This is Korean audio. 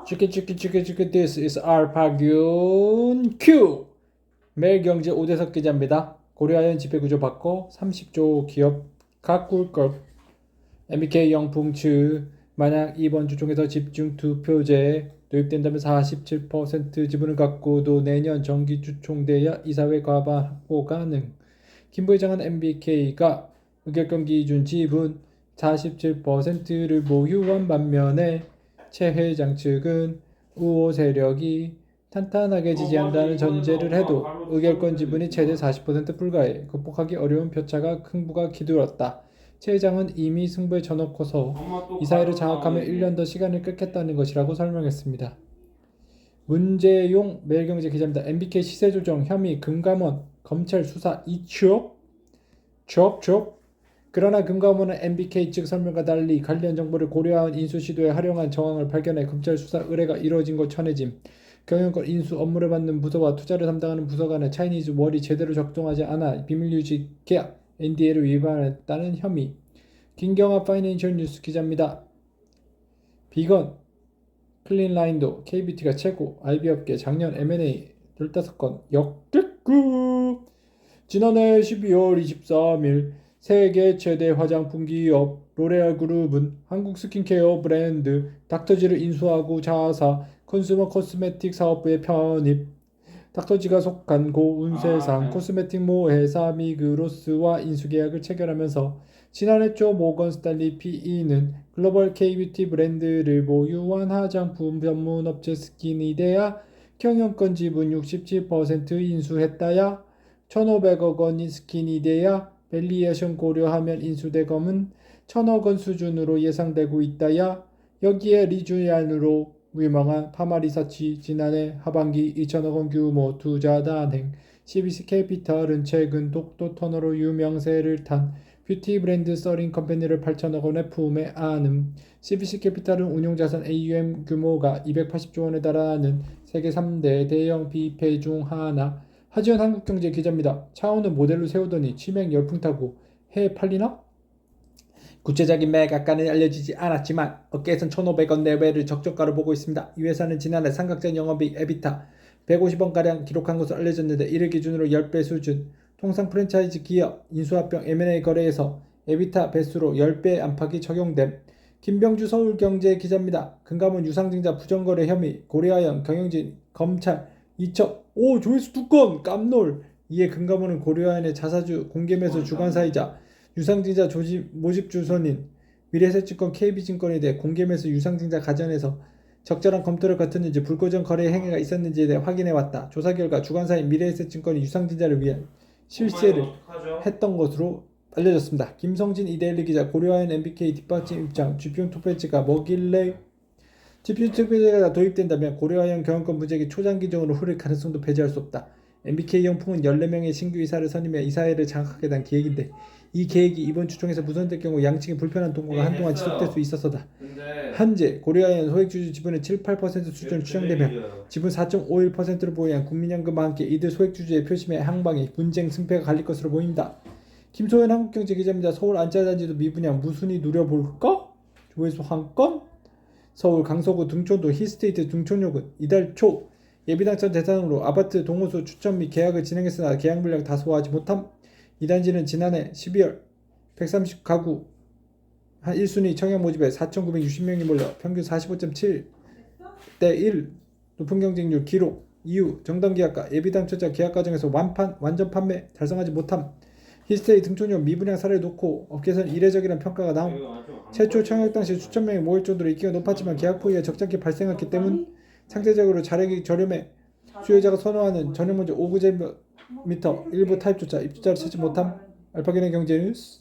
치키 this is 알파균 Q 매일경제 오대석 기자입니다. 고려아연 지배구조 바꿔 30조 기업 가꿀 것 MBK 영풍츠 만약 이번 주 중에서 집중투표제 도입된다면 47% 지분을 갖고도 내년 정기주총돼야 이사회 과반 확보 가능. 김 부회장은 MBK가 의결권 기준 지분 47%를 보유한 반면에 최 회장 측은 우호 세력이 탄탄하게 지지한다는 전제를 해도 의결권 지분이 최대 40% 불가해 극복하기 어려운 표차가 흥부가 기울었다. 최 회장은 이미 승부에 져놓고서 이사회를 장악하며 1년 더 시간을 끌겠다는 것이라고 설명했습니다. 문재용 매일경제 기자입니다. MBK 시세조정 혐의 금감원 검찰 수사 2취업? 취업? 그러나 금감원은 MBK 측 설명과 달리 관련 정보를 고려한 인수 시도에 활용한 정황을 발견해 검찰 수사 의뢰가 이뤄진 것 전해짐. 경영권 인수 업무를 받는 부서와 투자를 담당하는 부서 간의 차이니즈 월이 제대로 적동하지 않아 비밀유지 계약 NDA를 위반했다는 혐의. 김경아 파이낸셜 뉴스 기자입니다. 비건, 클린라인도 KBT가 최고, IB업계 작년 M&A 15건 역대급. 지난해 12월 23일 세계 최대 화장품 기업 로레알 그룹은 한국 스킨케어 브랜드 닥터지를 인수하고 자사 컨슈머 코스메틱 사업부에 편입. 닥터지가 속한 고 운세상 코스메틱 모 회사 미그로스와 인수계약을 체결하면서 지난해 초 모건 스탠리 PE는 글로벌 K뷰티 브랜드를 보유한 화장품 전문업체 스키니데아 경영권 지분 67% 인수했다야. 1,500억 원인 스키니데아 밸리에이션 고려하면 인수대금은 1,000억 원 수준으로 예상되고 있다야. 여기에 리주안으로 유명한 파마리사치 지난해 하반기 2,000억 원 규모 투자 단행. CBC 캐피털은 최근 독도 터널로 유명세를 탄 뷰티 브랜드 서린 컴퍼니를 8,000억 원에 품에 안음. CBC 캐피털은 운용자산 AUM 규모가 280조 원에 달하는 세계 3대 대형 뷔페 중 하나. 하지원 한국경제 기자입니다. 차오는 모델로 세우더니 치맥 열풍 타고 해외 팔리나? 구체적인 매각가는 알려지지 않았지만 업계에선 1,500원 내외를 적정가로 보고 있습니다. 이 회사는 지난해 삼각전 영업이익 에비타 150원가량 기록한 것으로 알려졌는데 이를 기준으로 10배 수준. 통상 프랜차이즈 기업 인수합병 M&A 거래에서 에비타 배수로 10배 안팎이 적용됨. 김병주 서울경제 기자입니다. 금감원 유상증자 부정거래 혐의 고려아연 경영진 검찰 2첩 조회수 2건 깜놀. 이에 금감원은 고려아연의 자사주 공개매수 주관사이자 유상증자 모집주선인 미래에셋증권 KB증권에 대해 공개매수 유상증자 과정에서 적절한 검토를 거쳤는지 불고정 거래 행위가 있었는지에 대해 확인해왔다. 조사 결과 주관사인 미래에셋증권이 유상증자를 위한 실세를 했던 것으로 알려졌습니다. 김성진 이데일리 기자 고려아연 MBK 뒷받침 입장 GP용 투표제가 뭐길래? GP용 투표제가 도입된다면 고려아연 경영권 분쟁이 초장기적으로 흐를 가능성도 배제할 수 없다. MBK 영풍은 14명의 신규 이사를 선임해 이사회를 장악하게 된 계획인데 이 계획이 이번 주총에서 무산될 경우 양측의 불편한 동거가 한동안 지속될 수 있어서다. 현재 고려아연 소액주주 지분은 7~8% 수준으로 추정되며 지분 4.51%를 보유한 국민연금과 함께 이들 소액주주의 표심의 향방이 분쟁 승패가 갈릴 것으로 보인다. 김소연 한국경제 기자입니다. 서울 안짜단지도 미분양 무순위 누려볼까? 조회수 한 건? 서울 강서구 등촌도 힐스테이트 등촌역은 이달 초 예비당첨 대상으로 아파트 동호수 추천 및 계약을 진행했으나 계약 물량 다 소화하지 못함. 이 단지는 지난해 12월 130가구 한 1순위 청약 모집에 4,960명이 몰려 평균 45.7대1 높은 경쟁률 기록. 이후 정당계약과 예비당첨자 계약 과정에서 완전 판매 달성하지 못함. 힐스테이 등촌역 미분양 사례를 놓고 업계에서는 이례적이라는 평가가 나옴. 최초 청약 당시 수천 명이 모일 정도로 인기가 높았지만 계약 포기가 적잖게 발생했기 때문 상대적으로 자력이 저렴해 수요자가 선호하는 전용문제 5제곱미터 일부 타입조차 입주자를 찾지 못함. 알파기네 경제뉴스